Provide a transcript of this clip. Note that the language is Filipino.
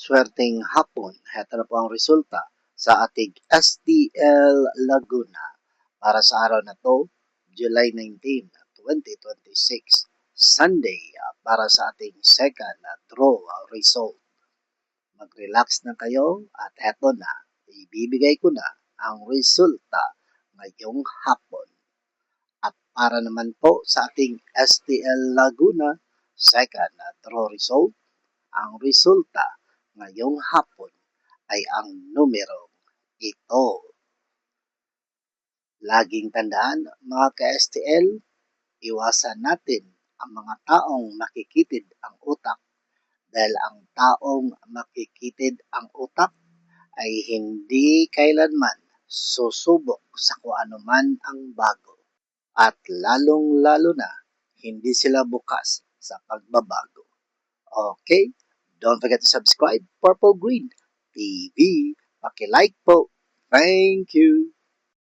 Swerteng hapon, heto na po ang resulta sa ating STL Laguna para sa araw na to, July 19, 2026, Sunday para sa ating second draw result. Mag-relax na kayo at heto na, ibibigay ko na ang resulta ngayong hapon. At para naman po sa ating STL Laguna second draw result, ang resulta ngayong hapon ay ang numero ito. Laging tandaan mga ka-STL, iwasan natin ang mga taong makikitid ang utak dahil ang taong makikitid ang utak ay hindi kailanman susubok sa kung ano man ang bago at lalong-lalo na hindi sila bukas sa pagbabago. Okay? Don't forget to subscribe Purple Green TV. Paki-like po. Thank you.